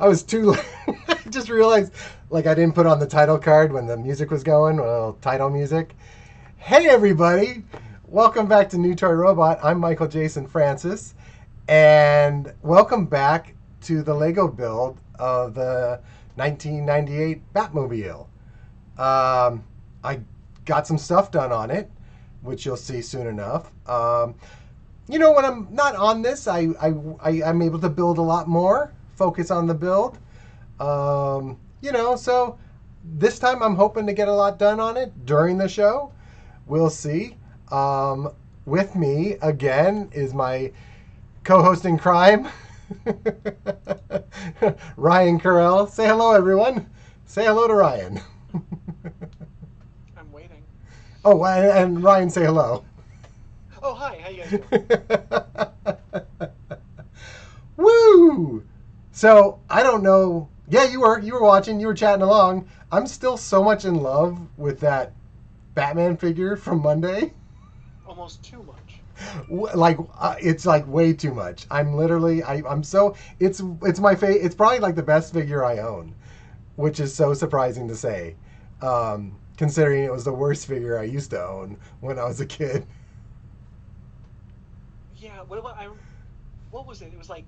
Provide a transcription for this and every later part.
I was too. I just realized, like, I didn't put on the title card when the music was going. Well, title music. Hey, everybody! Welcome back to New Toy Robot. I'm Michael Jason Francis, and welcome back to the Lego build of the 1998 Batmobile. I got some stuff done on it, which you'll see soon enough. When I'm not on this, I'm able to build a lot more, focus on the build. So this time I'm hoping to get a lot done on it during the show. We'll see. With me again is my co-host in crime, Ryan Carell. Say hello, everyone. Say hello to Ryan. I'm waiting. Oh, and Ryan, say hello. Oh, hi. How you guys doing? Woo! So, I don't know. Yeah, you were watching. You were chatting along. I'm still so much in love with that Batman figure from Monday. Almost too much. It's like way too much. I'm so it's my favorite. It's probably like the best figure I own, which is so surprising to say, considering it was the worst figure I used to own when I was a kid. Yeah. What was it? It was like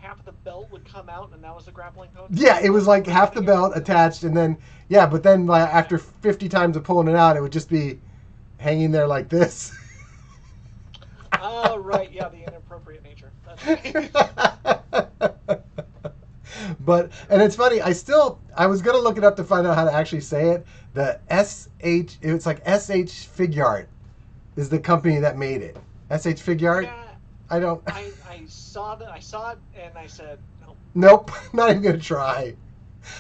half of the belt would come out, and that was the grappling hook. Yeah, it was like half the belt attached, and then but then like after 50 times of pulling it out, it would just be hanging there like this. Oh, right. Yeah, the inappropriate nature. That's right. And it's funny. I was gonna look it up to find out how to actually say it. The it's like SH Figuart is the company that made it. SH Figuart. Yeah. I don't. I saw it, and I said, nope. Nope, not even gonna try.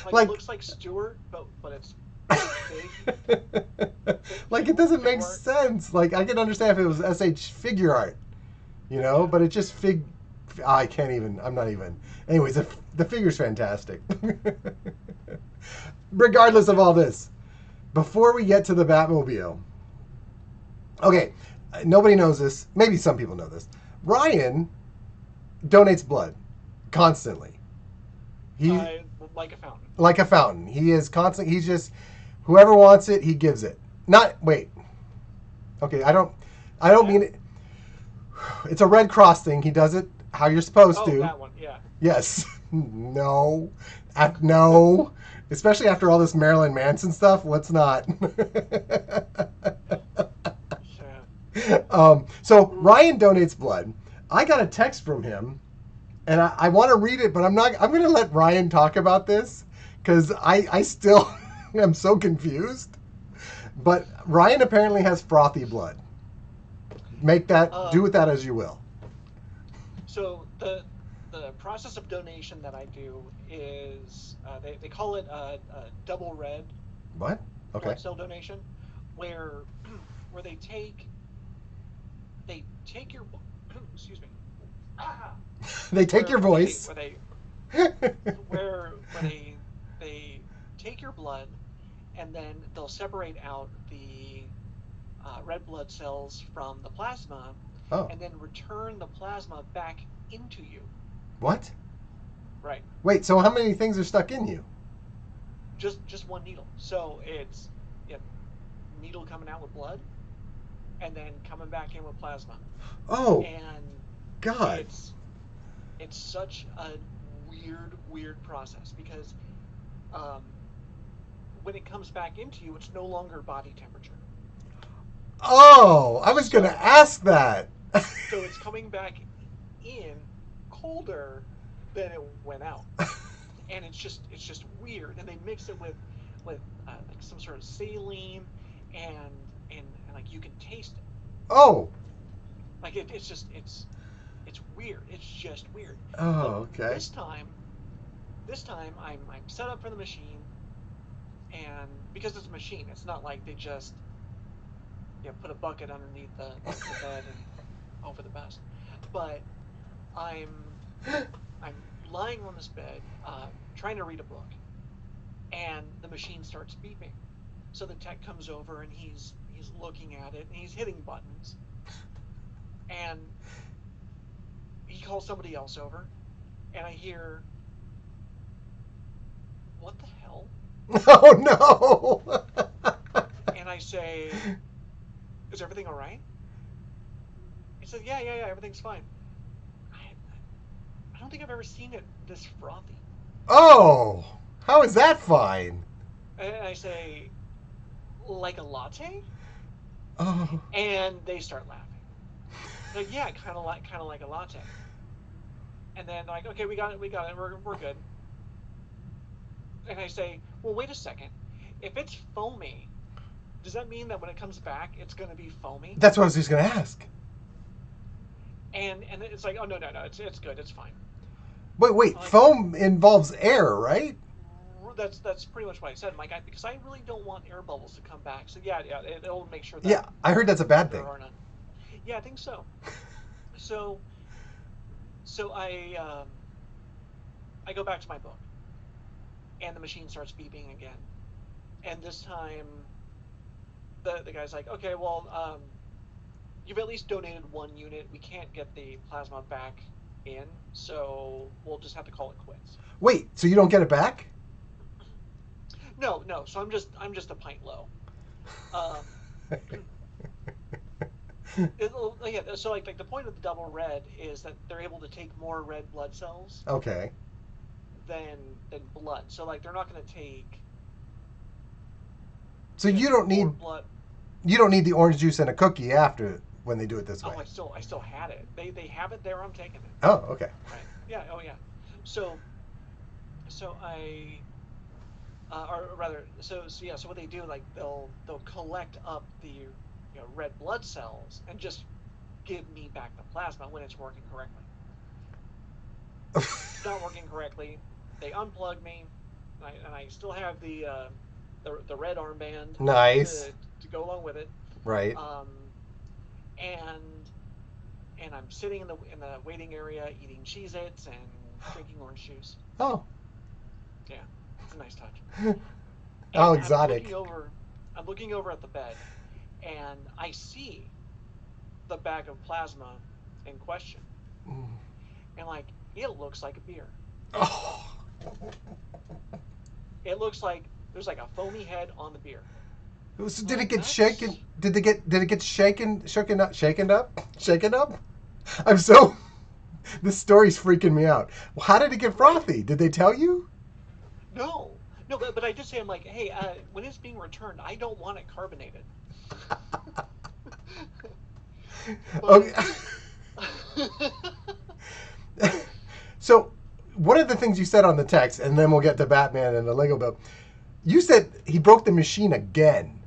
It looks like Stewart, but it's big. Like, it doesn't make sense. Like, I can understand if it was SH Figuart, but it just I can't even. I'm not even. Anyways, the figure's fantastic. Regardless of all this, before we get to the Batmobile, okay, nobody knows this. Maybe some people know this. Ryan donates blood constantly. Like a fountain. Like a fountain. He is constant. He's just whoever wants it, he gives it. Not wait. Okay, I don't mean it. It's a Red Cross thing. He does it how you're supposed to. Oh, that one. Yeah. Yes. No. No. Especially after all this Marilyn Manson stuff. Let's not. So Ryan donates blood. I got a text from him, and I want to read it, but I'm going to let Ryan talk about this because I still am so confused. But Ryan apparently has frothy blood. Do with that as you will. So the process of donation that I do is they call it a double red. What? Okay. Blood cell donation, where they take your excuse me. They take your voice. Where they take your blood, and then they'll separate out the red blood cells from the plasma, and then return the plasma back into you. What? Right. Wait, so how many things are stuck in you? Just one needle. So it's needle coming out with blood, and then coming back in with plasma. Oh. And God. It's such a weird process because when it comes back into you, it's no longer body temperature. Oh, I was going to ask that. So it's coming back in colder than it went out, and it's just weird. And they mix it with like some sort of saline, and like you can taste it. Oh. Like it's weird. It's just weird. Oh, but okay. This time I'm set up for the machine, and because it's a machine, it's not like they just put a bucket underneath the bed and hope for the best. But I'm lying on this bed, trying to read a book, and the machine starts beeping. So the tech comes over and he's looking at it and he's hitting buttons. And he calls somebody else over, and I hear, "What the hell?" Oh no! And I say, "Is everything all right?" He said, "Yeah, everything's fine." I don't think I've ever seen it this frothy. Oh, how is that fine? And I say, "Like a latte?" Oh, And they start laughing. Like, yeah, kind of like a latte. And then like, okay, we got it, we're good. And I say, well, wait a second. If it's foamy, does that mean that when it comes back, it's going to be foamy? that's what I was just gonna ask. And it's like, oh no, it's good, it's fine. Wait, Like, foam involves air, right? that's pretty much what I said, Mike. Because I really don't want air bubbles to come back. So yeah, it'll make sure Yeah, that I heard that's a bad there thing. are none. Yeah, I think so. So so I go back to my book, and the machine starts beeping again. And this time, the guy's like, okay, well, you've at least donated one unit. We can't get the plasma back in, so we'll just have to call it quits. Wait, so you don't get it back? No. So I'm just a pint low. Um, yeah. So like the point of the double red is that they're able to take more red blood cells Okay. than blood. So like they're not going to take So you don't more need blood. the orange juice and a cookie after when they do it this way. Oh, I still had it. They have it there. I'm taking it. Oh, okay. Right. Yeah. Oh yeah. So so I or rather, so yeah, so what they do, like they'll collect up the red blood cells and just give me back the plasma when it's working correctly. It's not working correctly. They unplug me, and I still have the red armband Nice. to go along with it. Right. Um, and and I'm sitting in the waiting area eating Cheez-Its and drinking orange juice. Oh. Yeah, it's a nice touch. How And exotic. I'm looking over at the bed, and I see the bag of plasma in question, Mm. and like it looks like a beer. Oh. It looks like there's like a foamy head on the beer. So I'm did it like, get shaken? that's Did it get shaken up? I'm so this story's freaking me out. How did it get right. frothy? Did they tell you? No, but I did say, I'm like, hey, when it's being returned, I don't want it carbonated. But Okay. So, one of the things you said on the text, and then we'll get to Batman and the Lego Build. You said he broke the machine again.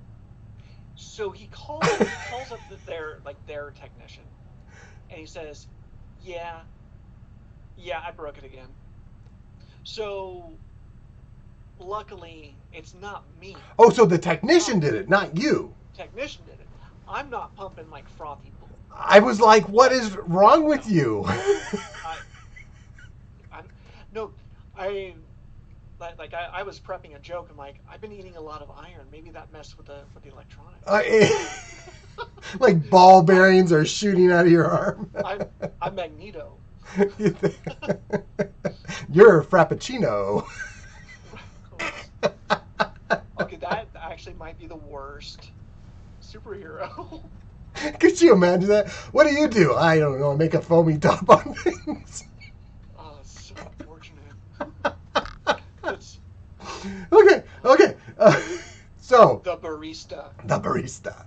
So he calls up their technician, and he says, yeah, yeah, I broke it again. So luckily, it's not me. Oh, so the technician Pumping. did it, not you. Technician did it. I'm not pumping like frothy I was like, what blood. is wrong with No, you? I, I, no, I I was prepping a joke. I'm like, I've been eating a lot of iron. Maybe that messed with the electronics. Like ball I'm bearings are shooting out of your arm. I'm I'm Magneto. You're a frappuccino. Of course. Okay, that actually might be the worst superhero. Could you imagine that? What do you do? I don't know. I make a foamy top on things. Oh, it's so unfortunate. It's Okay. So the barista. the barista.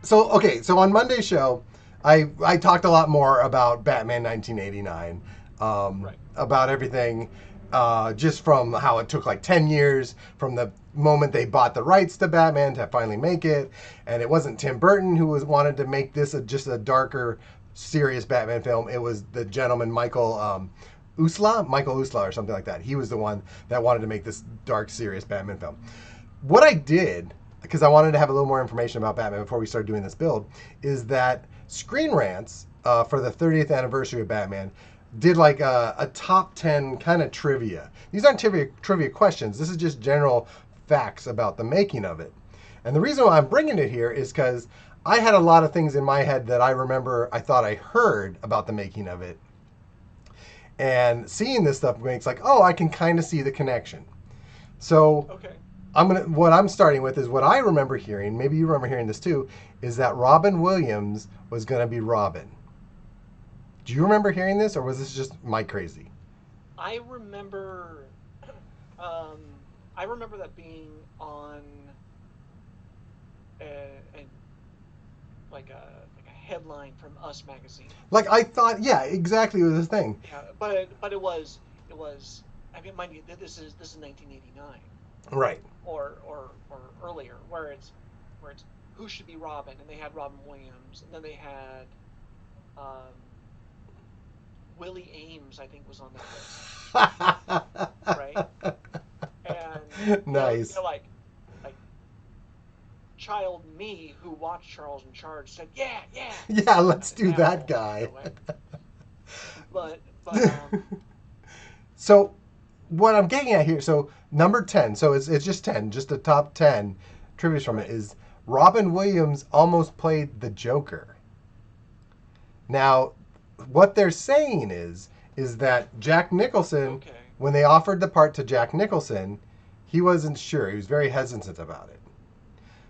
So okay. So on Monday's show, I talked a lot more about Batman 1989, Right. about everything, just from how it took like 10 years from the moment they bought the rights to Batman to finally make it, and it wasn't Tim Burton who wanted to make this just a darker, serious Batman film. It was the gentleman Michael Usla or something like that. He was the one that wanted to make this dark, serious Batman film. What I did, because I wanted to have a little more information about Batman before we started doing this build, is that Screen Rants, for the 30th anniversary of Batman, did like a top 10 kind of trivia. These aren't trivia questions. This is just general facts about the making of it. And the reason why I'm bringing it here is because I had a lot of things in my head that I remember I thought I heard about the making of it. And seeing this stuff makes like, oh, I can kind of see the connection. So Okay. what I'm starting with is what I remember hearing, maybe you remember hearing this too, is that Robin Williams was going to be Robin. Do you remember hearing this, or was this just my crazy? I remember, um, I remember that being on a like a headline from Us magazine. Like I thought, yeah, exactly was the thing. Yeah, but it was. I mean, mind you, this is 1989 Right. or earlier, where it's who should be Robin, and they had Robin Williams, and then they had um, Willie Ames, I think, was on that list, right? And Nice. like child me who watched Charles in Charge said, yeah, yeah, Yeah, let's do now, that guy. but So what I'm getting at here, so number 10, so it's just 10, just the top 10 tributes from it right, is Robin Williams almost played the Joker. Now, what they're saying is that Jack Nicholson, okay, when they offered the part to Jack Nicholson, he wasn't sure. He was very hesitant about it.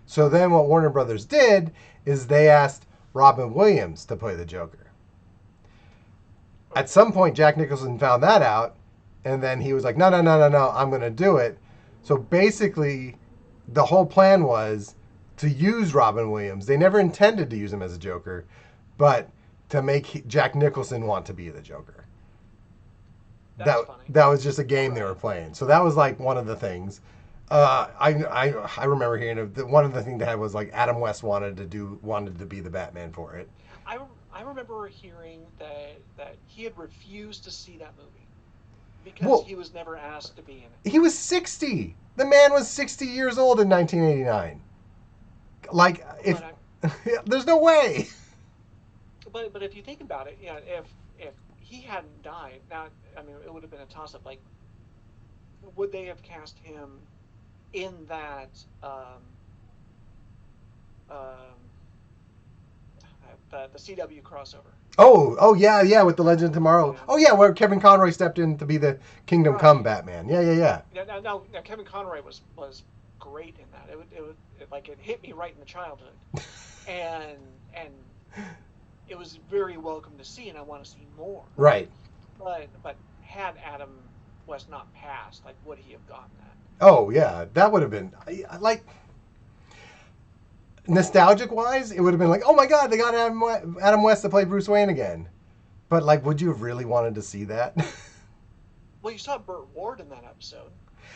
So then what Warner Brothers did is they asked Robin Williams to play the Joker. At okay, some point, Jack Nicholson found that out, and then he was like, no, no, no, no, no, I'm going to do it. So basically, the whole plan was to use Robin Williams. They never intended to use him as a Joker, but to make Jack Nicholson want to be the Joker. that's That funny. that was just a All game they right, were playing. So that was like one of the things. I remember hearing one of the things they had was like Adam West wanted to be the Batman for it. I I remember hearing that he had refused to see that movie because Well, he was never asked to be in it. he was 60. The man was 60 years old in 1989. Like if But I, there's no way. but if you think about it, yeah, if he hadn't died, now I mean it would have been a toss up. Like, would they have cast him in that um, the CW crossover? Oh yeah, yeah, with the Legend of Tomorrow. Yeah, Oh yeah, where Kevin Conroy stepped in to be the Kingdom Come right. Batman. Yeah, yeah, yeah. Now Kevin Conroy was great in that. Like it hit me right in the childhood, and and it was very welcome to see, and I want to see more. Right. But had Adam West not passed, like would he have gotten that? Oh yeah, that would have been like nostalgic wise, it would have been like, oh my god, they got Adam West to play Bruce Wayne again. But like, would you have really wanted to see that? Well, you saw Burt Ward in that episode.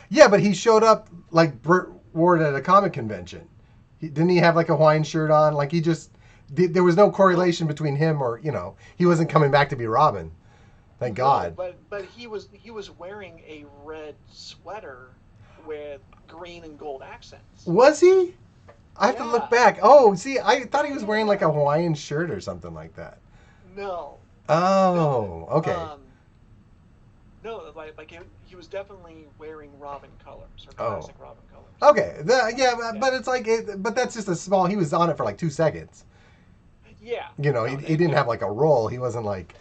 Yeah, but he showed up like Burt Ward at a comic convention. Didn't he have like a Hawaiian shirt on? Like he just there was no No, correlation between him or he wasn't coming back to be Robin. Thank no, God. but he was wearing a red sweater with green and gold accents. Was he? I have to look Yeah, back. Oh, see, I thought he yeah, was yeah, wearing like yeah. a Hawaiian shirt or something like that. No, no, Oh, okay. no. Like he was definitely wearing Robin colors or Oh, classic Robin colors. okay. Yeah, Yeah, but it's like, but that's just a small. He was on it for like 2 seconds. yeah. He, No, he didn't have like a role. He wasn't like,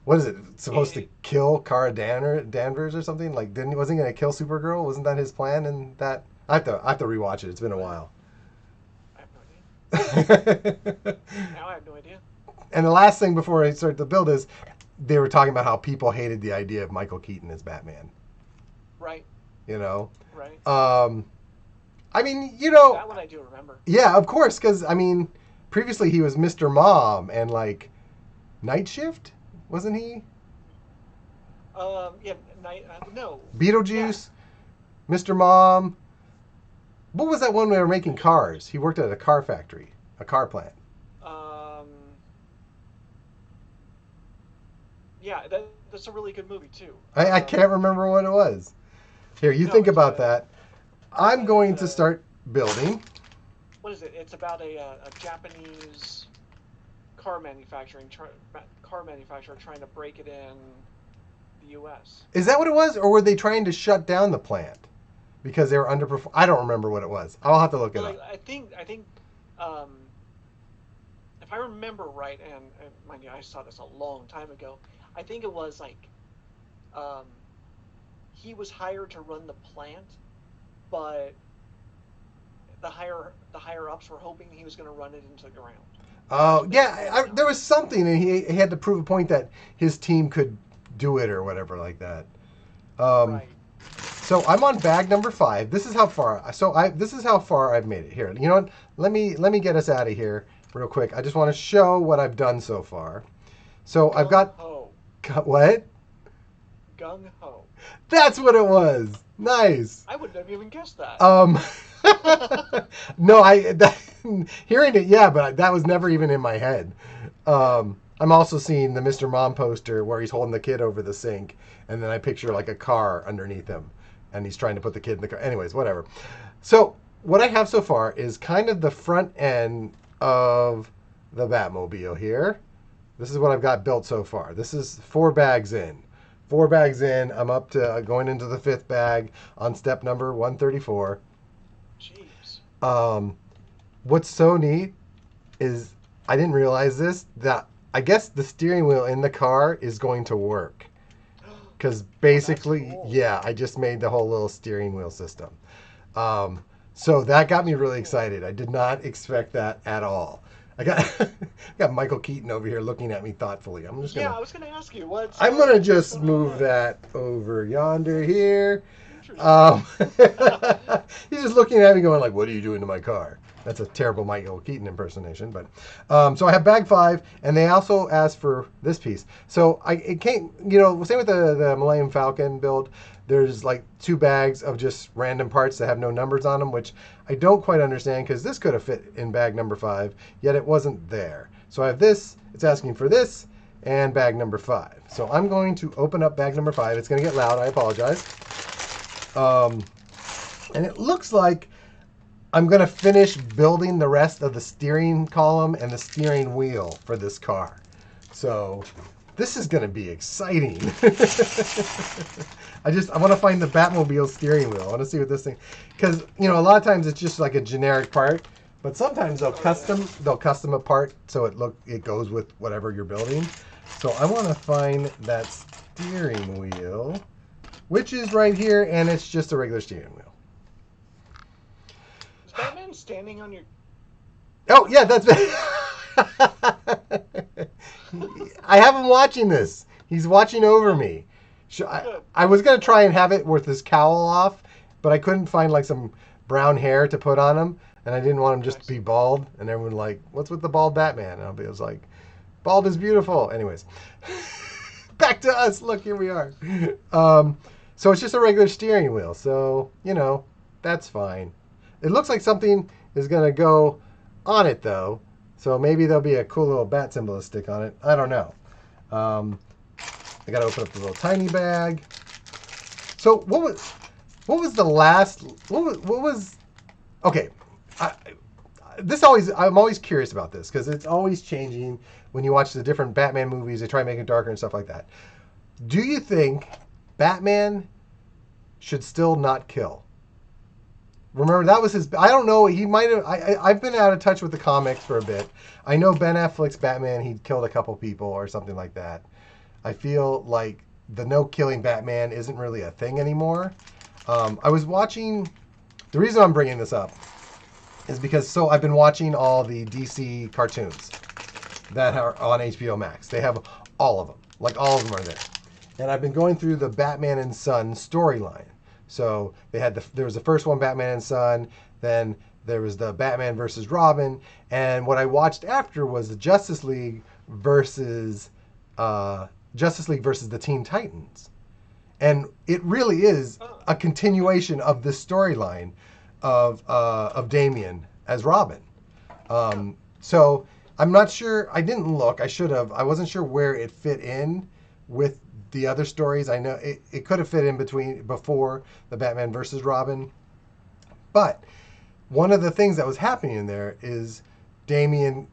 what is it supposed to it, kill Danvers or something? Like, wasn't he gonna kill Supergirl? Wasn't that his plan? And that I have to rewatch it. It's been a while. I have no idea. And Now I have no idea. the last thing before I start the build is they were talking about how people hated the idea of Michael Keaton as Batman. Right, You know, right. um, I mean, That one I do remember. yeah, of course, because I mean, previously he was Mr. Mom and like Night Shift, wasn't he? Yeah, night. No, yeah. Beetlejuice, Mr. Mom. What was that one where they were making cars? He worked at a car factory, a car plant. Um, yeah, that's a really good movie too. I can't remember what it was. Here, you No, think about that. I'm it's going to a start building. what is it? It's about a Japanese car manufacturer trying to break it in the U.S. Is that what it was, or were they trying to shut down the plant? because they were underperforming. I don't remember what it was. I'll have to look it Well, up. I think, um, if I remember right, and mind you, I saw this a long time ago. I think it was like, um, he was hired to run the plant, but the higher ups were hoping he was going to run it into the ground. That's Oh, what they were yeah, planning there on. was something, and he had to prove a point that his team could do it or whatever like that. Um, Right. so I'm on bag number 5. This is how far. So I this is how far I've made it. Here, you know what? Let me get us out of here real quick. I just want to show what I've done so far. So I've Gung got ho. what? Gung ho. That's what it was. Nice. I wouldn't have even guessed that. Um, no, hearing it, yeah, but that was never even in my head. Yeah. I'm also seeing the Mr. Mom poster where he's holding the kid over the sink, and then I picture like Right. a car underneath him, and he's trying to put the kid in the car. Anyways, whatever. So what I have so far is kind of the front end of the Batmobile here. This is what I've got built so far. This is 4 bags in. 4 bags in. I'm up to going into the 5th bag on step number 134. Jeez. Um, what's so neat is I didn't realize this that I guess the steering wheel in the car is going to work because Oh, that's basically, cool. yeah, I just made the whole little steering wheel system. So that got That's me really really cool. excited. I did not expect that at all. I got got Michael Keaton over here looking at me thoughtfully. Yeah, I was gonna ask you I'm gonna what's just going on move there. that over yonder here. Interesting. Um, he's just looking at me, going like, "What are you doing to my car?" That's a terrible Michael Keaton impersonation, but so I have bag 5, and they also asked for this piece. So it came, same with the Millennium Falcon build. There's like 2 bags of just random parts that have no numbers on them, which I don't quite understand because this could have fit in bag number 5, yet it wasn't there. So I have this. It's asking for this and bag number 5. So I'm going to open up bag number 5. It's going to get loud. I apologize. Um, and it looks like I'm going to finish building the rest of the steering column and the steering wheel for this car. So this is going to be exciting. I want to find the Batmobile steering wheel. I want to see what this thing, because a lot of times it's just like a generic part, but sometimes Oh yeah. they'll custom a part so it goes with whatever you're building. So I want to find that steering wheel, which is right here, and it's just a regular steering wheel. Is Batman standing on your? Oh yeah, that's. I have him watching this. He's watching over Oh, me. I, good. I was gonna try and have it with his cowl off, but I couldn't find like some brown hair to put on him, and I didn't want him just I to be see. bald. And everyone like, "What's with the bald Batman?" And I was like, "Bald is beautiful." Anyways, back to us. Look, here we are. Um, so it's just a regular steering wheel. So that's fine. It looks like something is gonna go on it though. So maybe there'll be a cool little bat symbol to stick on it. I don't know. Um, I gotta open up the little tiny bag. So what was the last? What was okay? I, I'm always curious about this because it's always changing when you watch the different Batman movies. They try to make it darker and stuff like that. Do you think Batman should still not kill? Remember that was his. I don't know. He might have. I've been out of touch with the comics for a bit. I know Ben Affleck's Batman. He killed a couple people or something like that. I feel like the no killing Batman isn't really a thing anymore. I was watching. The reason I'm bringing this up is because I've been watching all the DC cartoons that are on HBO Max. They have all of them. Like all of them are there. And I've been going through the Batman and Son storyline. So there was the first one, Batman and Son. Then there was the Batman versus Robin. And what I watched after was the uh, Justice League versus the Teen Titans. And it really is Oh, a okay. continuation of this storyline of Damian as Robin. Huh. So I'm not sure. I didn't look. I should have. I wasn't sure where it fit in with the other stories. I know it could have fit in between before the Batman versus Robin, but one of the things that was happening in there is Damian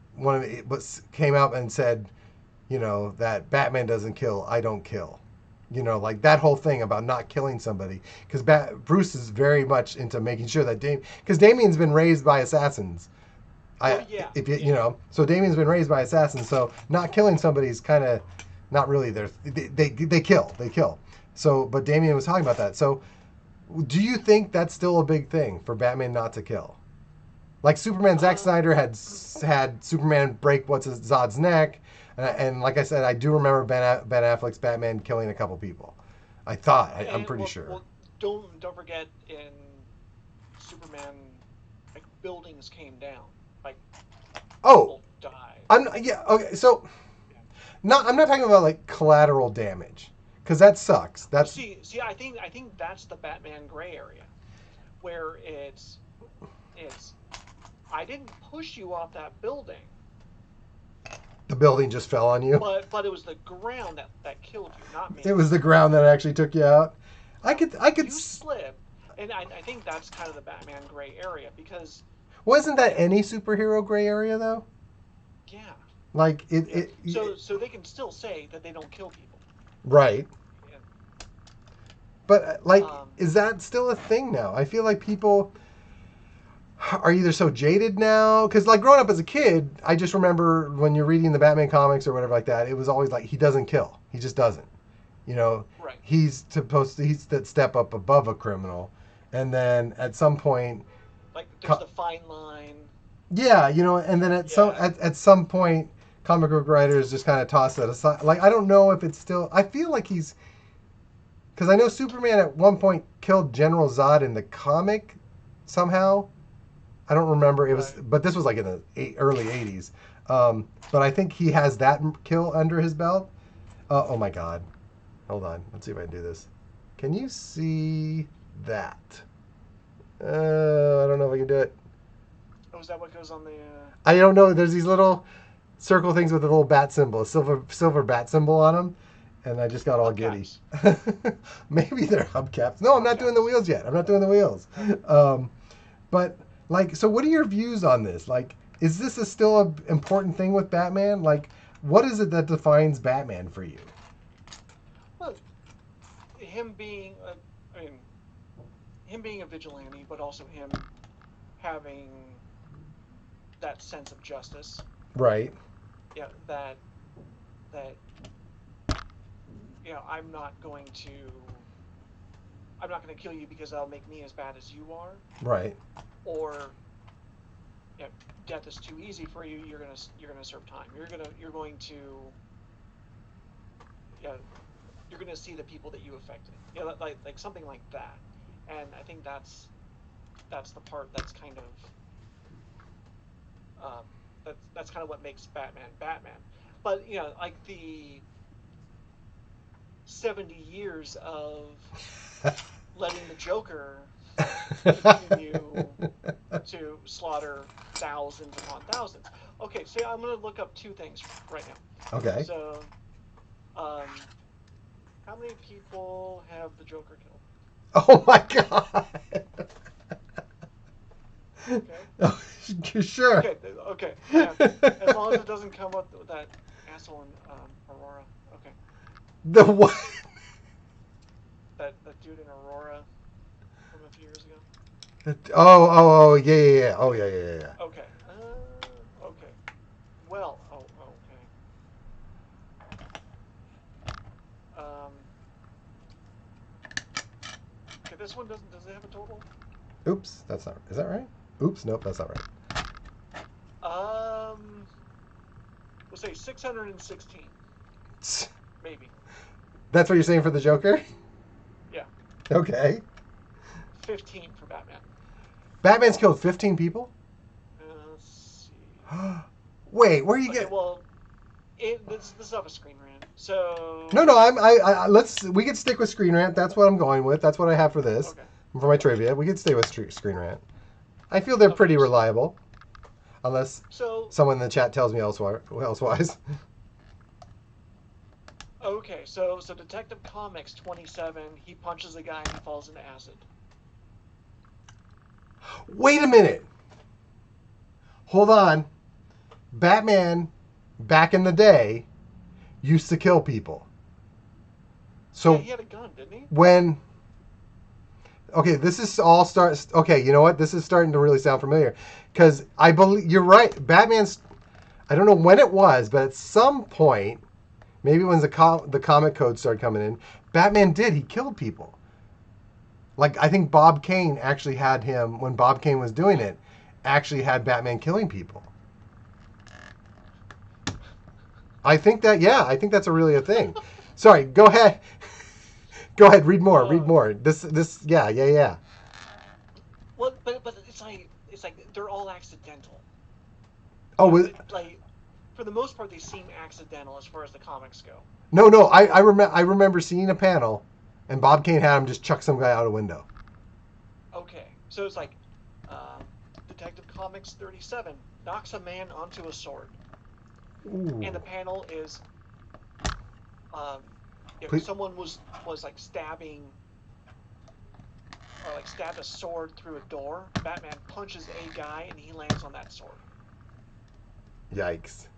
came out and said, that Batman doesn't kill, I don't kill. You know, like that whole thing about not killing somebody, because Bruce is very much into making sure that because Damien's been raised by assassins. Oh I yeah, if you yeah. so Damien's been raised by assassins, so not killing somebody is kind of not really their they kill. So, but Damien was talking about that. So, do you think that's still a big thing for Batman not to kill? Like Superman, Zack Um, Snyder had Superman break what's his Zod's neck, and like I said, I do remember Ben Affleck's Batman killing a couple people. I thought I'm and pretty sure. well, don't forget in Superman, like buildings came down, like Oh, people died. I'm yeah okay. So Yeah. not I'm not talking about like collateral damage because that sucks. Well, That's see, I think that's the Batman gray area where it's I didn't push you off that building, the building just fell on you. but it was the ground that killed you, not It me. was the ground that actually took you out. Yeah, I could. you slipped, and I think that's kind of the Batman gray area because Wasn't that yeah, any superhero gray area though? yeah, Like yeah. So they can still say that they don't kill people. right. And But like, um, is that still a thing now? I feel like people are either so jaded now because like growing up as a kid, I just remember when you're reading the Batman comics or whatever like that, it was always like he doesn't kill. He just doesn't. You know, right. he's that step up above a criminal, and then at some point, Like there's the fine line. yeah, and then Yeah, at some point, comic book writers just kind of toss that aside. Like I don't know if it's still. I feel like he's because I know Superman at one point killed General Zod in the comic somehow. I don't remember it was, right. but this was like in the early '80s. But I think he has that kill under his belt. Oh my God! Hold on, let's see if I can do this. Can you see that? I don't know if I can do it. Oh, is that what goes on the? I don't know. There's these little circle things with a little bat symbol, a silver bat symbol on them, and I just got all giddy. Hubcaps. Maybe they're hubcaps. No, I'm not doing the Hubcaps. wheels yet. I'm not doing the wheels. Okay. Um, but like, so what are your views on this? Like, is this still an important thing with Batman? Like, what is it that defines Batman for you? Well, him being, I mean, him being a vigilante, but also him having that sense of justice. Right. Yeah, that I'm not going to kill you because that'll make me as bad as you are, Right. or you know, death is too easy for you. You're gonna serve time. Yeah, you're gonna see the people that you affected. Yeah, like something like that. And I think that's the part that's kind of that's kind of what makes Batman Batman. But like the 70 years of letting the Joker continue to slaughter thousands upon thousands. Okay, so I'm going to look up two things right now. Okay. So, um, how many people have the Joker killed? Oh my God. Okay, Oh, sure. okay. Yeah, as long as it doesn't come up with that asshole in Aurora. Okay, The what? that dude in Aurora from a few years ago. Yeah, yeah, yeah. Oh, yeah, yeah, yeah, yeah. Okay, okay. Well, okay. Um, okay, this one does it have a total? Oops, that's not. Is that right? Oops, nope, that's not Um, we'll say 616, right. maybe. That's what you're saying for the Joker? Yeah, Okay. 15 for Batman. Batman's killed 15 people? Let's see. Wait, where you Okay, get? well, this is off a Screen Rant. No, So no. Let's. We could stick with Screen Rant. That's what I'm going with. That's what I have for this, okay, for my trivia. We could stay with Screen Rant. I feel they're pretty okay, reliable, unless so someone in the chat tells me elsewise. okay, so Detective Comics 27. He punches a guy and he falls into acid. Wait a minute. Hold on. Batman, back in the day, used to kill people. Yeah, So he had a gun, didn't he? when okay, this is all starts. Okay, you know what? This is starting to really sound familiar because I believe you're right. Batman's. I don't know when it was, but at some point, maybe when the comic code started coming in, Batman did. He killed people. Like I think Bob Kane actually had him when Bob Kane was doing it. Actually had Batman killing people. I think that yeah, I think that's a really a thing. Sorry, go ahead. Go ahead, read more. Read Uh, more. This yeah. well, but it's like they're all accidental. Oh, Like for the most part, they seem accidental as far as the comics go. no. So I remember seeing a panel, and Bob Kane had him just chuck some guy out a window. okay, so it's like um, Detective Comics 37 knocks a man onto a sword, Ooh. and the panel is um, if Please. someone was like stabbing or like stabbed a sword through a door, Batman punches a guy and he lands on that sword. Yikes.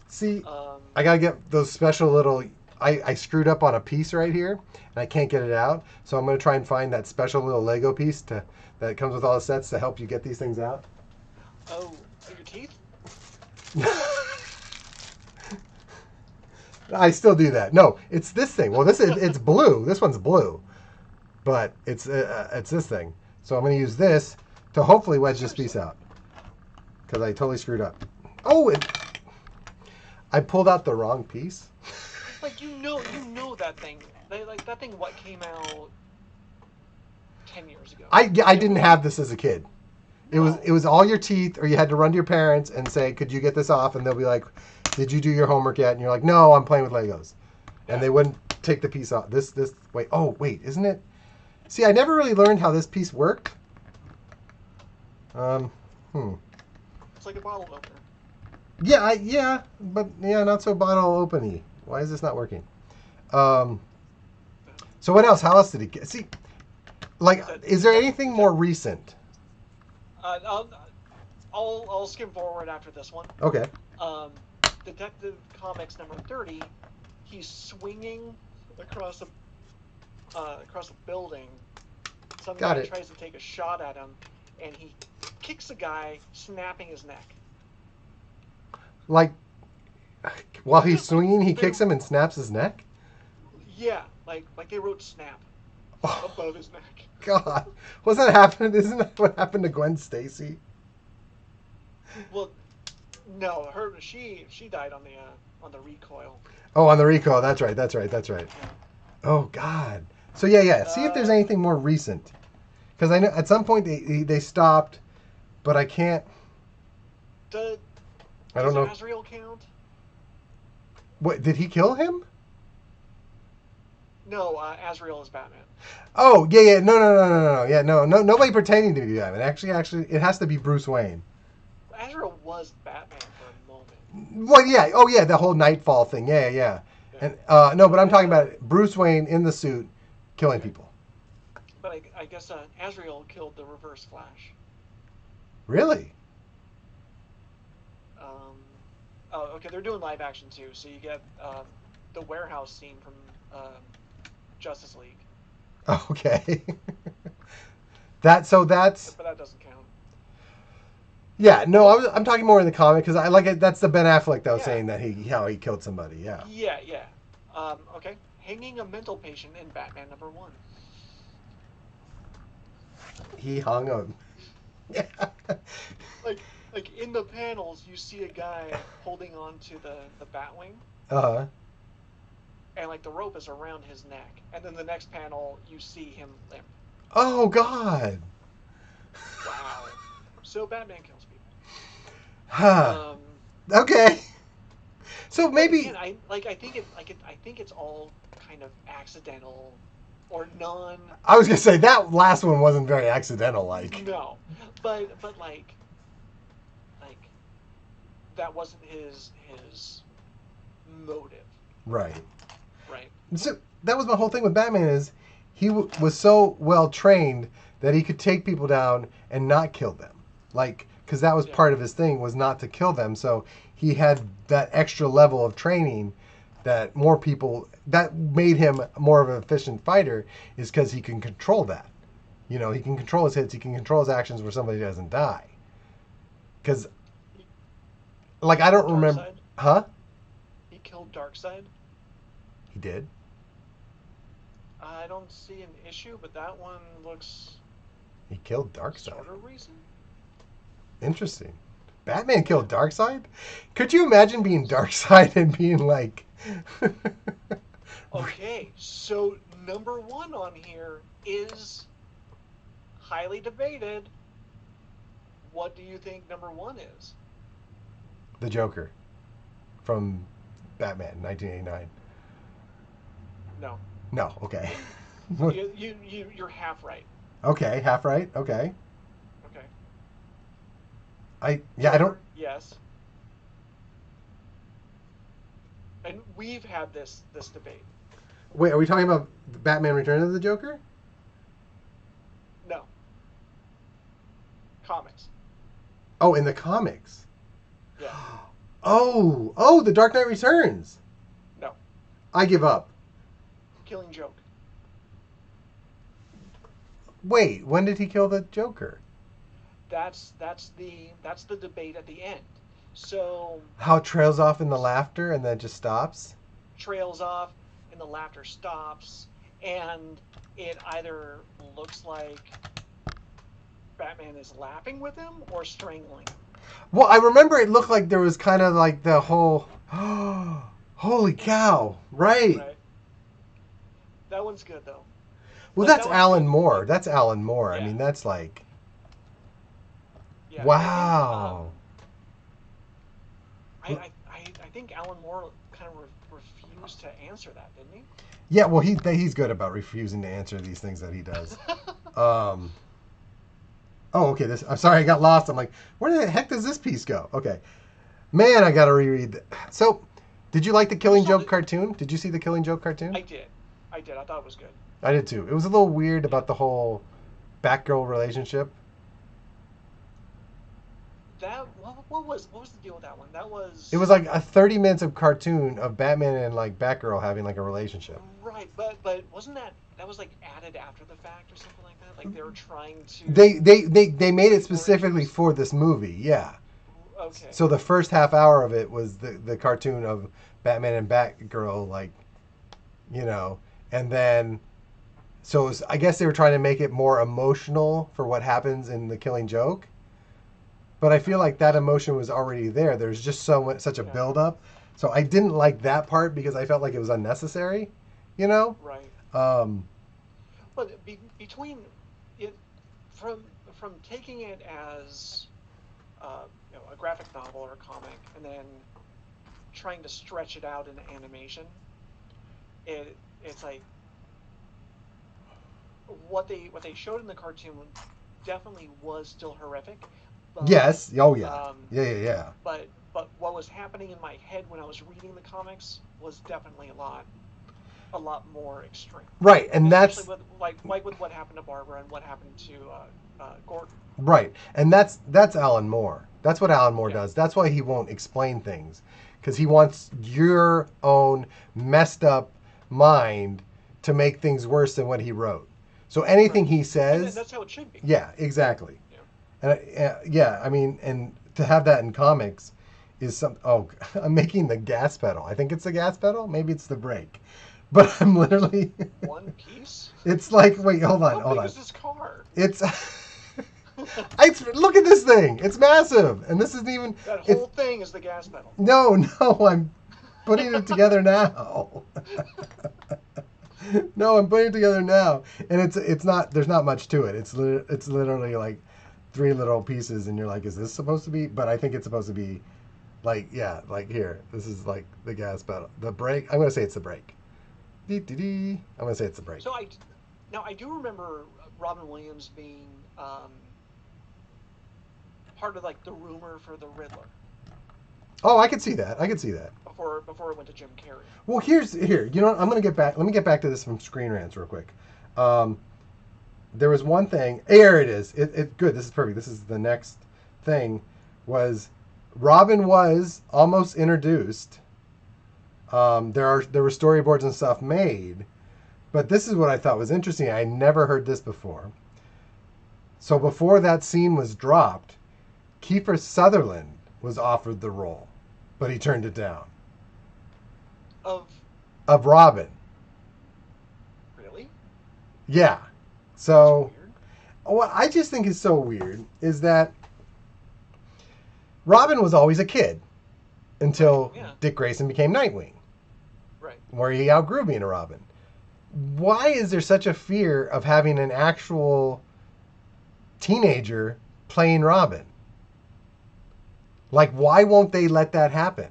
See, Um, I gotta get those special little. I screwed up on a piece right here, and I can't get it out. So I'm gonna try and find that special little Lego piece that comes with all the sets to help you get these things out. oh, your teeth? I still do that. No, it's this thing. Well, it's blue. This one's blue, but it's this thing. So I'm gonna use this to hopefully wedge this piece Seriously. out because I totally screwed up. Oh, I pulled out the wrong piece. Like you know that thing. Like that thing. What came out 10 years ago? I It didn't was have this as a kid. It no. was all your teeth, or you had to run to your parents and say, "Could you get this off?" And they'll be like, "Did you do your homework yet?" And you're like, "No, I'm playing with Legos," and Yeah. they wouldn't take the piece off. This wait. Oh wait, isn't it? See, I never really learned how this piece worked. Um, hmm. It's like a bottle opener. Yeah, but yeah, not so bottle openy. Why is this not working? Um, so what else? How else did he get? See, like, That is there anything more recent? uh, I'll, I'll skim forward after this one. Okay, Um, Detective Comics number 30. He's swinging across a building. Some got guy it. tries to take a shot at him, and he kicks a guy, snapping his neck. Like, while he's Like swinging, he they, kicks him and snaps his neck. yeah, like they wrote "snap" Oh above his neck. God, wasn't that happened? Isn't that what happened to Gwen Stacy? Well, no, she died on the recoil. Oh, on the recoil. That's right. Yeah. Oh God. So yeah. See if there's Uh, anything more recent, because I know at some point they stopped, but I can't. does, I don't does know. Azrael count? What did he kill him? No, Azrael is Batman. Oh yeah. No. Yeah, no. Nobody pretending to be Batman. Actually, it has to be Bruce Wayne. Azrael was Batman for a moment. Well, yeah. Oh yeah, the whole Nightfall thing. Yeah. Yeah. And no, but I'm talking about Bruce Wayne in the suit killing Okay. people. But I guess Azrael killed the Reverse Flash. Really? Um, oh, okay, they're doing live action too. So you get the warehouse scene from Justice League, Okay. That's but that doesn't count. yeah. No, I'm talking more in the comic because I like it. That's the Ben Affleck that was Yeah, saying that how he killed somebody. Yeah. yeah. Okay, hanging a mental patient in Batman number 1. He hung him. Yeah. Like in the panels, you see a guy holding on to the Batwing, Uh-huh. and like the rope is around his neck, and then the next panel, you see him limp. Oh God. Wow. So Batman kills people. Huh. Okay. So But again, maybe I think it's all kind of accidental or non. I was gonna say that last one wasn't very accidental. Like. No, but like that wasn't his motive, Right. right? So that was my whole thing with Batman is he was so well trained that he could take people down and not kill them. Like, because that was Yeah. part of his thing was not to kill them. So he had that extra level of training that more people that made him more of an efficient fighter is because he can control that. You know, he can control his hits, he can control his actions where somebody doesn't die. Because, like, I don't remember, Darkseid. huh? He killed Darkseid. He did. I don't see an issue, but that one looks He killed Darkseid. sort of recent. Interesting. Batman killed Darkseid? Could you imagine being Darkseid and being like Okay, so number one on here is highly debated. What do you think number one is? the Joker from Batman 1989? No. No, okay. You're half right. Okay, half right. Okay. Okay. I Joker, don't. Yes. And we've had this debate. Wait, are we talking about Batman Return of the Joker? No. Comics. Oh, in the comics. Yeah. Oh, The Dark Knight Returns. No. I give up. Killing Joke. Wait, when did he kill the Joker? That's the debate at the end. So How it trails off in the laughter and then just stops? trails off and the laughter stops and it either looks like Batman is laughing with him or strangling him. Well, I remember it looked like there was kind of like the whole, holy cow, right? Right. That one's good though. Well, Like, that's that was Alan good. Moore. That's Alan Moore. I Yeah. mean, that's like, Yeah. wow. I think Alan Moore kind of refused to answer that, didn't he? Yeah, well, he's good about refusing to answer these things that he does. Um, oh, okay. I'm sorry, I got lost. I'm like, where the heck does this piece go? Okay, man, I gotta reread. So, did you like the Killing Joke cartoon? Did you see the Killing Joke cartoon? I did. I thought it was good. I did too. It was a little weird about the whole Batgirl relationship. What was the deal with that one? That was It was like a 30 minutes of cartoon of Batman and like Batgirl having like a relationship. right, but wasn't that was like added after the fact or something like that? Like they were trying to They made it specifically for this movie. Yeah. Okay. So the first half hour of it was the cartoon of Batman and Batgirl, like, you know, and then, so it was, I guess they were trying to make it more emotional for what happens in the Killing Joke. But I feel like that emotion was already there. There's just such a Yeah. build up. So I didn't like that part because I felt like it was unnecessary, you know? Right. Um, But between it from taking it as a graphic novel or a comic and then trying to stretch it out into animation, it's like what they showed in the cartoon definitely was still horrific. But, yes. Oh, yeah. Um, Yeah. but what was happening in my head when I was reading the comics was definitely a lot more extreme. Right. And Especially that's, with with what happened to Barbara and what happened to Gordon. right. And that's Alan Moore. That's what Alan Moore Yeah. does. That's why he won't explain things. Because he wants your own messed up mind to make things worse than what he wrote. So anything Right. he And says, that's how it should be. yeah, exactly. Yeah. And yeah, I mean, and to have that in comics is some. Oh, I'm making the gas pedal. I think it's the gas pedal. Maybe it's the brake. But I'm literally. One piece. It's like, wait, hold on, How hold big on. is this car? It's. Look at this thing. It's massive, and this isn't even. That It's, whole thing is the gas pedal. no, I'm putting it together now. No, I'm putting it together now, and it's not. There's not much to it. It's literally like 3 little pieces, and you're like, is this supposed to be? But I think it's supposed to be, like, yeah, like here. This is like the gas pedal, the brake. I'm gonna say it's the brake. I'm gonna say it's the brake. So I do remember Robin Williams being part of like the rumor for the Riddler Oh, I could see that. I could see that. before it went to Jim Carrey. Well, here. You know what? I'm gonna get back. Let me get back to this from Screen Rants real quick. There was one thing. Here it is. It good. This is perfect. This is the next thing. Was Robin was almost introduced There were storyboards and stuff made, but this is what I thought was interesting. I never heard this before. So before that scene was dropped, Kiefer Sutherland was offered the role, but he turned it down. Of Of Robin. really? Yeah. That's So weird. what I just think is so weird is that Robin was always a kid until Yeah. Dick Grayson became Nightwing, Right. where he outgrew being a Robin. Why is there such a fear of having an actual teenager playing Robin? Like, why won't they let that happen?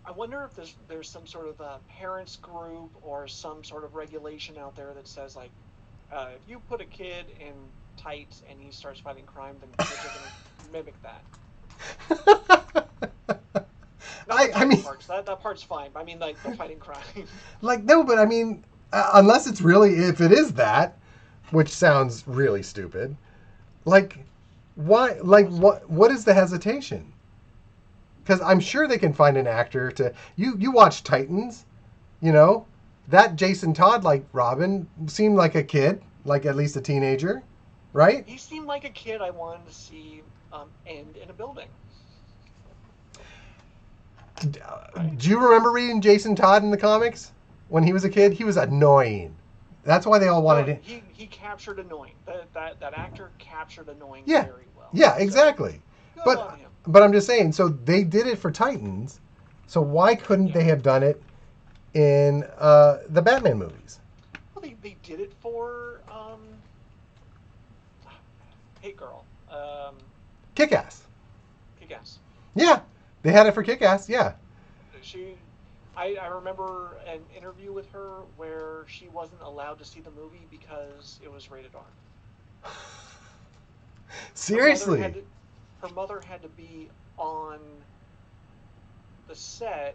I wonder if there's some sort of parents group or some sort of regulation out there that says like, if you put a kid in tights and he starts fighting crime, then kids are going to mimic that. Not the I tights mean, parts. That part's fine. I mean, like the fighting crime. like, no, but I mean, unless it's really, if it is that, which sounds really stupid, like, why, like, what is the hesitation? Because I'm sure they can find an actor to, you watch Titans, you know, that Jason Todd, like Robin, seemed like a kid, like at least a teenager, right? He seemed like a kid I wanted to see end in a building. Right? Do you remember reading Jason Todd in the comics when he was a kid? He was annoying. That's why they all wanted No, him. he captured annoying. That actor captured annoying Yeah, very well. yeah, So exactly. good on him. But I'm just saying. So they did it for Titans. So why couldn't Yeah. they have done it in the Batman movies? Well, they did it for Hey Girl, Kick-Ass. Kick-Ass. Yeah, they had it for Kick-Ass. Yeah. She, I remember an interview with her where she wasn't allowed to see the movie because it was rated R. Seriously. Her mother had to be on the set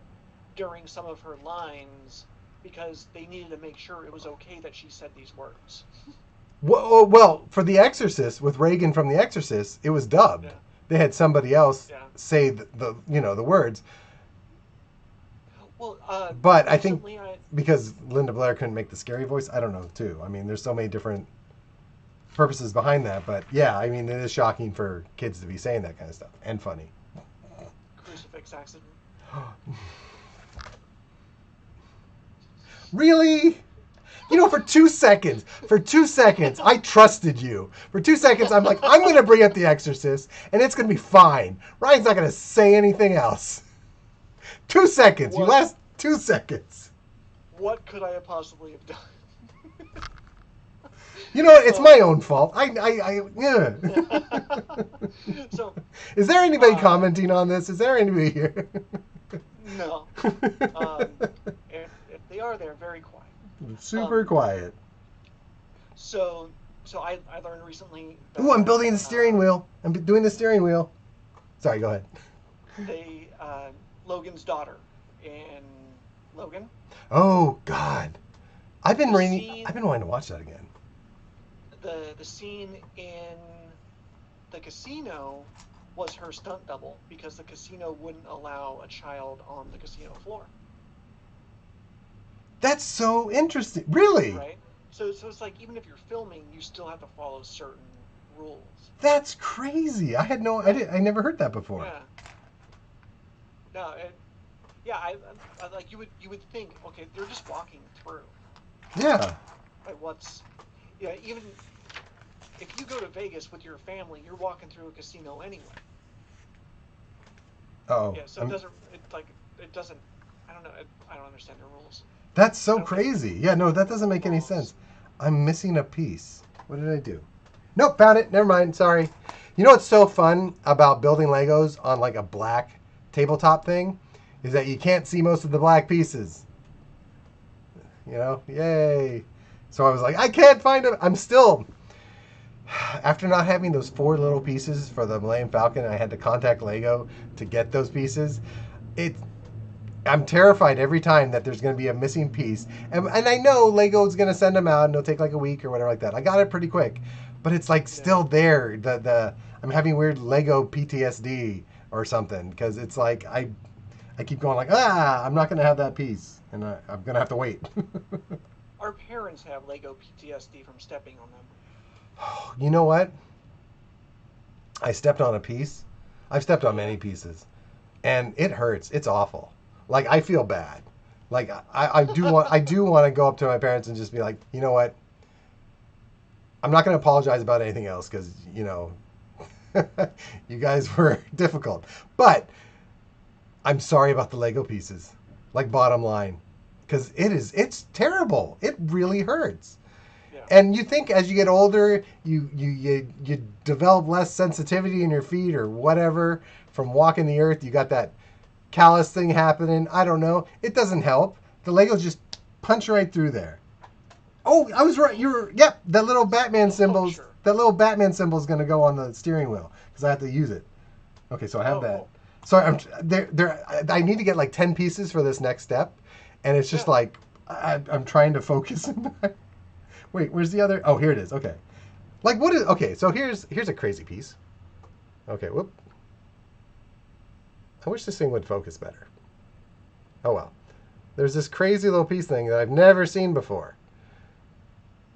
during some of her lines because they needed to make sure it was okay that she said these words. Well, for The Exorcist, with Reagan from The Exorcist, it was dubbed. Yeah. They had somebody else Yeah. say the words. Well, But I think recently because Linda Blair couldn't make the scary voice, I don't know too. I mean, there's so many different purposes behind that, but yeah, I mean, it is shocking for kids to be saying that kind of stuff and funny. crucifix accident. Really? You know, for 2 seconds, I trusted you. For 2 seconds, I'm like, I'm going to bring up The Exorcist, and it's going to be fine. Ryan's not going to say anything else. 2 seconds. You What? last 2 seconds. What could I have possibly have done? You know what? It's my own fault. Yeah. So, Is there anybody commenting on this? Is there anybody here? no. If they are, they're very quiet. Super quiet. So I learned recently. Ooh, I'm building the steering wheel. I'm doing the steering wheel. Sorry, go ahead. They Logan's daughter in Logan. Oh God, I've been scene- wanting to watch that again. The scene in the casino was her stunt double because the casino wouldn't allow a child on the casino floor. That's so interesting. Really? Right. So it's like even if you're filming, you still have to follow certain rules. That's crazy. I never heard that before. Yeah. No. Yeah. I like you would think, okay, they're just walking through. Yeah. Like even if you go to Vegas with your family, you're walking through a casino anyway. Oh. Yeah. So it doesn't. I don't know. I don't understand the rules. That's so crazy. Yeah. No, that doesn't make any sense. I'm missing a piece. What did I do? Nope. Found it. Never mind. Sorry. You know what's so fun about building Legos on like a black tabletop thing is that you can't see most of the black pieces. You know? Yay. So I was like, I can't find them. I'm still, after not having those 4 little pieces for the Millennium Falcon, I had to contact Lego to get those pieces. I'm terrified every time that there's going to be a missing piece. And I know Lego's going to send them out and it'll take like a week or whatever like that. I got it pretty quick. But it's like still there. I'm having weird Lego PTSD or something because it's like I I keep going like, I'm not going to have that piece, and I'm going to have to wait. Our parents have Lego PTSD from stepping on them. You know what? I stepped on a piece. I've stepped on Yeah. many pieces, and it hurts. It's awful. Like I feel bad. Like I do want to go up to my parents and just be like, you know what? I'm not going to apologize about anything else because you guys were difficult. But I'm sorry about the Lego pieces. Like bottom line, because it's terrible. It really hurts. Yeah. And you think as you get older, you develop less sensitivity in your feet or whatever from walking the earth. You got that callus thing happening. I don't know. It doesn't help. The Legos just punch right through there. Oh, I was right. Yep. That little Batman symbols. Sure. That little Batman symbol is going to go on the steering wheel because I have to use it. Okay, so I have that. Cool. So I need to get like 10 pieces for this next step, and it's just Yeah. like I'm trying to focus. Wait, where's the other? Oh, here it is. Okay. Like what is? Okay, so here's a crazy piece. Okay, whoop. I wish this thing would focus better. Oh well. There's this crazy little piece thing that I've never seen before.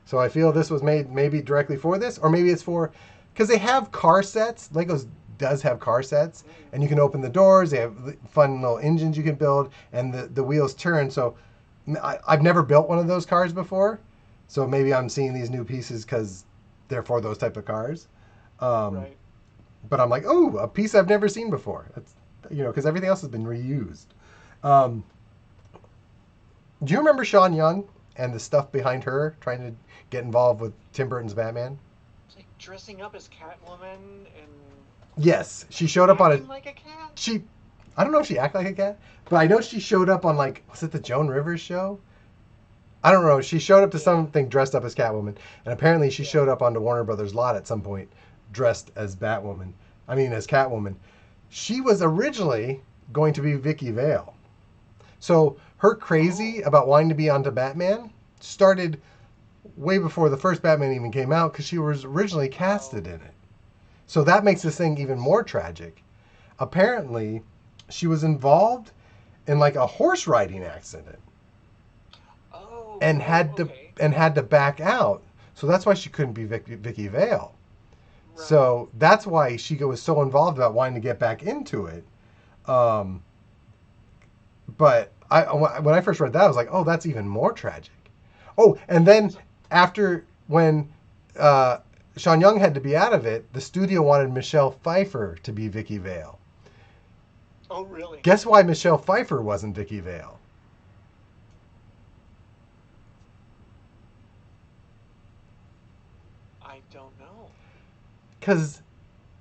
So I feel this was made maybe directly for this, or maybe it's for, because they have car sets. Legos does have car sets, and you can open the doors. They have fun little engines you can build, and the wheels turn. So I've never built one of those cars before, so maybe I'm seeing these new pieces because they're for those type of cars. Right. But I'm like, oh, a piece I've never seen before. That's because everything else has been reused. Um, do you remember Sean Young and the stuff behind her trying to get involved with Tim Burton's Batman? It's like dressing up as Catwoman and Yes, she showed up on a acting like a cat. she. I don't know if she acted like a cat, but I know she showed up on like was it the Joan Rivers show? I don't know. She showed up to Yeah. something dressed up as Catwoman, and apparently she Yeah. showed up onto Warner Brothers lot at some point dressed as Batwoman. I mean, as Catwoman. She was originally going to be Vicky Vale. So her crazy about wanting to be onto Batman started way before the first Batman even came out because she was originally casted in it. So that makes this thing even more tragic. Apparently, she was involved in like a horse riding accident Oh. and had to Okay. back out. So that's why she couldn't be Vicky Vale. Right. So that's why she was so involved about wanting to get back into it. Um, but when I first read that, I was like, oh, that's even more tragic. Oh, and then after when Sean Young had to be out of it, the studio wanted Michelle Pfeiffer to be Vicky Vale. Oh, really? Guess why Michelle Pfeiffer wasn't Vicky Vale? I don't know. Because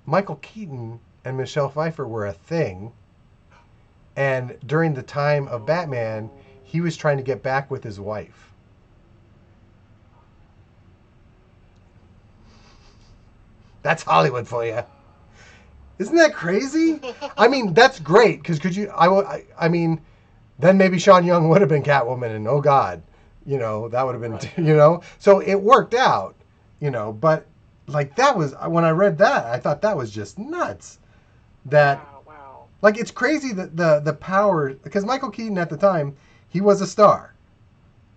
Michael Keaton and Michelle Pfeiffer were a thing, and during the time of Batman, he was trying to get back with his wife. That's Hollywood for you. Isn't that crazy? I mean, that's great because could you? I mean, then maybe Sean Young would have been Catwoman, and oh God, that would have been, Right. So it worked out, But like that was when I read that, I thought that was just nuts. That Wow. like it's crazy that the power because Michael Keaton at the time he was a star.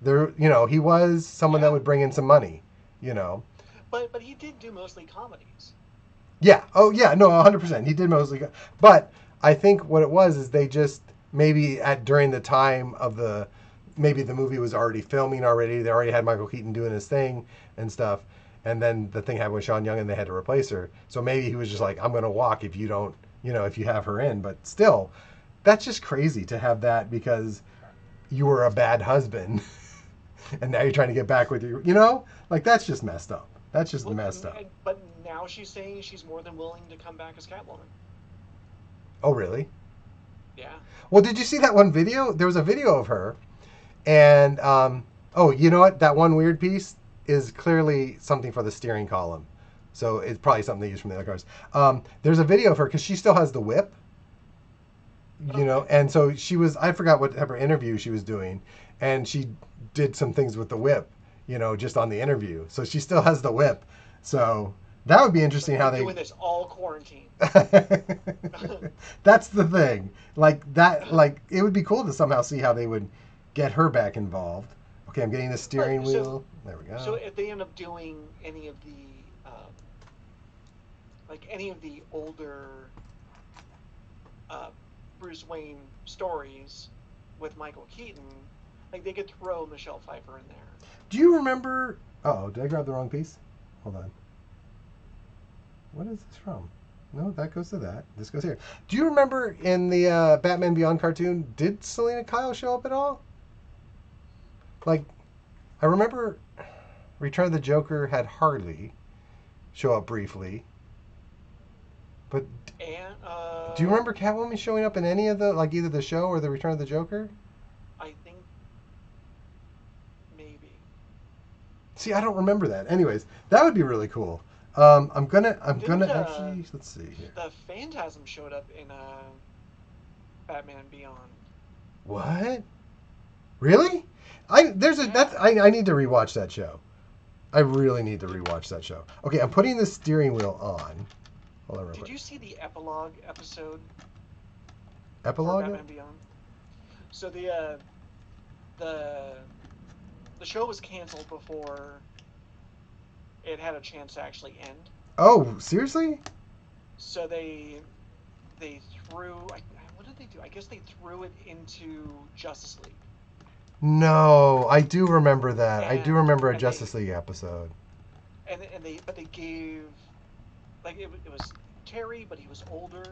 There, he was someone that Yeah. would bring in some money, you know. But he did do mostly comedies. Yeah. Oh, yeah. No, 100%. He did mostly. But I think what it was is they just maybe during the time of maybe the movie was already filming already. They already had Michael Keaton doing his thing and stuff. And then the thing happened with Sean Young and they had to replace her. So maybe he was just like, I'm going to walk if you don't, if you have her in. But still, that's just crazy to have that because you were a bad husband and now you're trying to get back with like that's just messed up. That's just messed up. But now she's saying she's more than willing to come back as Catwoman. Oh, really? Yeah. Well, did you see that one video? There was a video of her, and oh, you know what? That one weird piece is clearly something for the steering column, so it's probably something they use from the other cars. There's a video of her because she still has the whip, and so she was. I forgot what type of interview she was doing, and she did some things with the whip, just on the interview. So she still has the whip. So That would be interesting Like, how we're they. doing this all quarantine. That's the thing. Like that. Like it would be cool to somehow see how they would get her back involved. Okay, I'm getting the steering But wheel. There we so go. if they end up doing any of the like any of the older uh, Bruce Wayne stories with Michael Keaton, like they could throw Michelle Pfeiffer in there. Do you remember? Oh, did I grab the wrong piece? Hold on. What is this from? No, that goes to that. This goes here. Do you remember in the Batman Beyond cartoon, did Selena Kyle show up at all? Like, I remember Return of the Joker had Harley show up briefly. But And do you remember Catwoman showing up in any of the, like either the show or the Return of the Joker? I think maybe See, I don't remember that. Anyways, that would be really cool. I'm gonna didn't actually, let's see here. the Phantasm showed up in Batman Beyond. What? Really? Yeah. I need to rewatch that show. I really need to rewatch that show. Okay, I'm putting the steering wheel on. Hold on real Did quick. you see the epilogue episode for Epilogue? Batman Beyond? So the the show was canceled before it had a chance to actually end. Oh, seriously? So they threw what did they do? I guess they threw it into Justice League. No, I do remember that. I do And remember a and they Justice League episode. and they but they gave like it was Terry, but he was older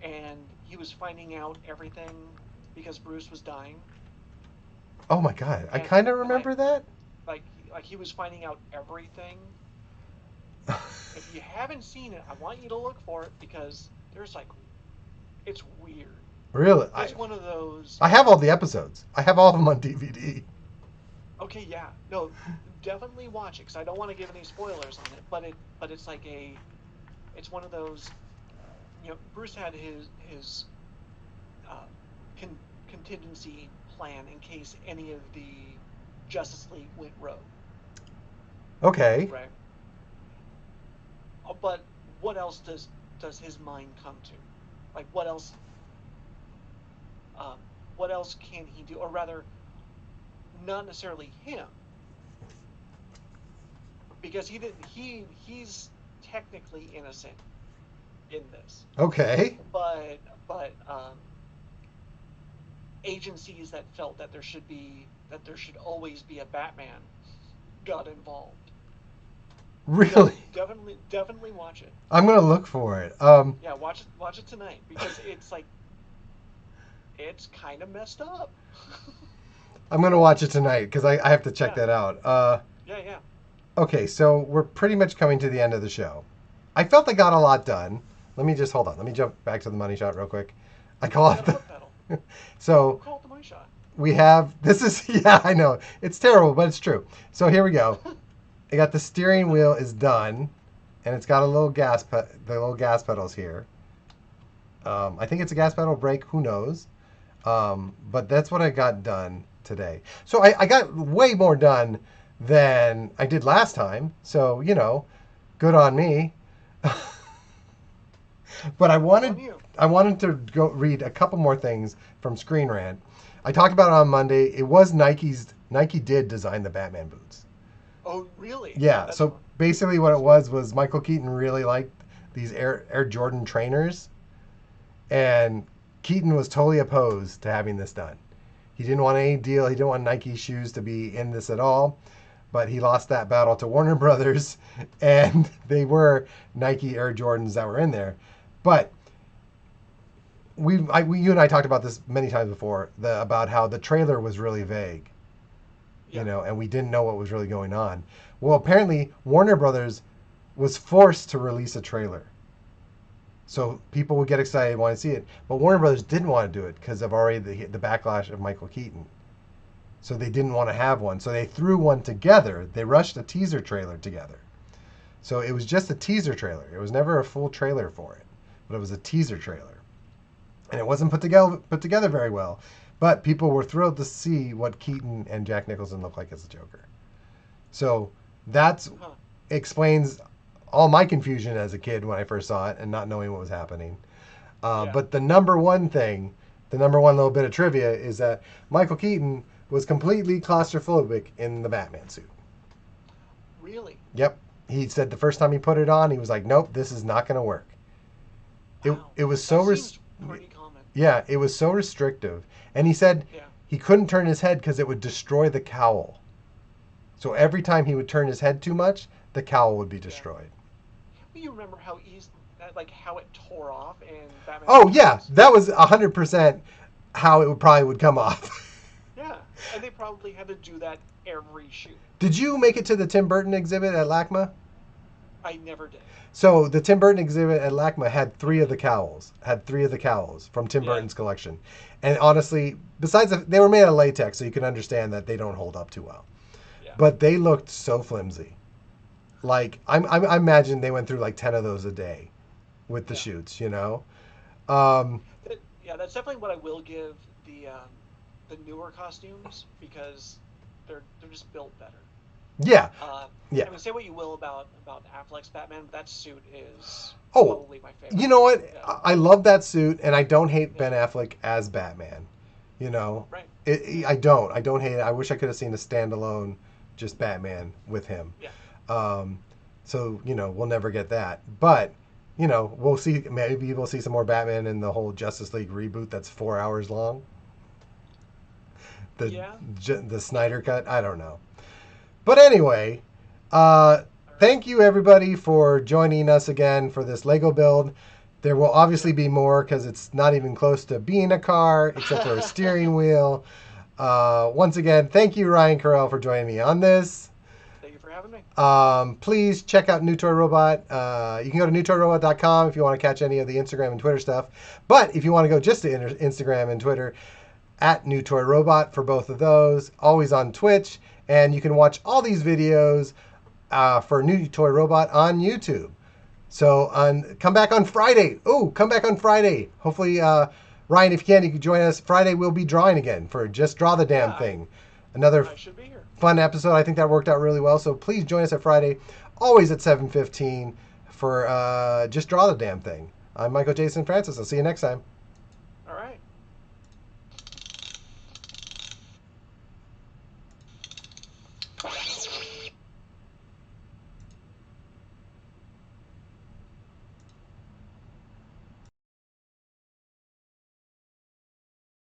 and he was finding out everything because Bruce was dying. Oh my god, I And kind of and remember that. like he was finding out everything. If you haven't seen it, I want you to look for it because there's like it's weird. Really? It's one of those. I have all the episodes. I have all of them on DVD. Okay, yeah, no, definitely watch it because I don't want to give any spoilers on it. But it's like it's one of those. You know, Bruce had his uh, contingency plan in case any of the Justice League went rogue, Okay. right? But what else does his mind come to? Like um, what else can he do? Or rather, not necessarily him, because he didn't. He's technically innocent in this, Okay. but agencies that felt that there should always be a Batman got involved. So Really? definitely watch it. I'm gonna look for it. Yeah, watch it tonight because it's like it's kind of messed up. I'm gonna watch it tonight because I have to check Yeah, that out. yeah. Okay, so we're pretty much coming to the end of the show. I felt I got a lot done. Let me just hold on. Let me jump back to the money shot real quick. I call You it got a foot pedal. so Call it the money shot. we have this is yeah, I know. It's terrible, but it's true. So here we go. I got the steering wheel is done and it's got a little the little gas pedals here. I think it's a gas pedal brake, who knows. But that's what I got done today. So I got way more done than I did last time. So, good on me. But Good on you. I wanted to go read a couple more things from Screen Rant. I talked about it on Monday. It was Nike did design the Batman boots. Oh, really? Yeah, That's so basically what it was Michael Keaton really liked these Air Jordan trainers, and Keaton was totally opposed to having this done. He didn't want any deal. He didn't want Nike shoes to be in this at all. But he lost that battle to Warner Brothers, and they were Nike Air Jordans that were in there. But you and I talked about this many times before about how the trailer was really vague, yeah. and we didn't know what was really going on. Well, apparently Warner Brothers was forced to release a trailer. So people would get excited and want to see it. But Warner Brothers didn't want to do it because of already the backlash of Michael Keaton. So they didn't want to have one. So they threw one together. They rushed a teaser trailer together. So it was just a teaser trailer. It was never a full trailer for it. But it was a teaser trailer. And it wasn't put together very well. But people were thrilled to see what Keaton and Jack Nicholson look like as the Joker. So that Huh. explains all my confusion as a kid when I first saw it and not knowing what was happening. Yeah. But the number one thing, the number one little bit of trivia is that Michael Keaton was completely claustrophobic in the Batman suit. Really? Yep. He said the first time he put it on, he was like, "Nope, this is not going to work." Wow. It was so seems pretty common. yeah, it was so restrictive, and he said Yeah. he couldn't turn his head because it would destroy the cowl. So every time he would turn his head too much, the cowl would be destroyed. Well, you remember how easy, like how it tore off in Batman? Oh yeah, that was 100% how it would come off. Yeah, and they probably had to do that every shoot. Did you make it to the Tim Burton exhibit at LACMA? I never did. So the Tim Burton exhibit at LACMA had three of the cowls from Tim Yeah. Burton's collection. And honestly, besides they were made out of latex, so you can understand that they don't hold up too well. Yeah. But they looked so flimsy. Like I imagine they went through like 10 of those a day with the Yeah. shoots, you know. Yeah, that's definitely what I will give the newer costumes, because they're just built better. Yeah. I mean, say what you will about Affleck's Batman, but that suit is Oh, probably my favorite. You know what? Yeah. I love that suit, and I don't hate Ben Affleck as Batman. You know, Right. I don't hate it. I wish I could have seen a standalone, just Batman with him. Yeah. So we'll never get that, but we'll see. Maybe we'll see some more Batman in the whole Justice League reboot that's 4 hours long. The Snyder cut. I don't know, but anyway, thank you everybody for joining us again for this Lego build. There will obviously be more because it's not even close to being a car except for a steering wheel. Once again, thank you, Ryan Carell, for joining me on this. Thank you for having me. Please check out New Toy Robot. You can go to newtoyrobot.com if you want to catch any of the Instagram and Twitter stuff. But if you want to go just to Instagram and Twitter, at New Toy Robot for both of those. Always on Twitch. And you can watch all these videos for New Toy Robot on YouTube. So come back on Friday. Come back on Friday. Hopefully, Ryan, if you can join us. Friday we'll be drawing again for Just Draw the Damn Thing. Another I should be here. Fun episode. I think that worked out really well. So please join us at Friday, always at 7:15 for Just Draw the Damn Thing. I'm Michael Jason Francis. I'll see you next time.